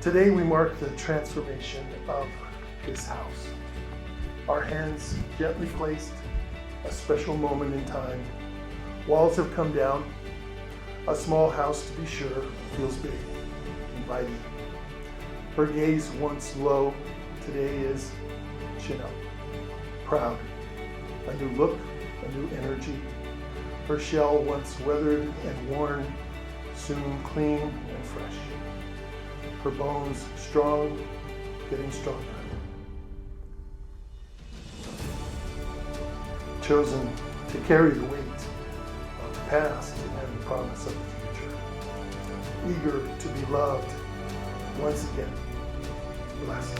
Today we mark the transformation of this house. Our hands gently placed, a special moment in time. Walls have come down. A small house, to be sure, feels big, inviting. Her gaze once low, today is chin up, proud. A new look, a new energy. Her shell, once weathered and worn, soon clean and fresh. Her bones strong, getting stronger. Chosen to carry the weight of the past and the promise of the future. Eager to be loved, once again, blessed.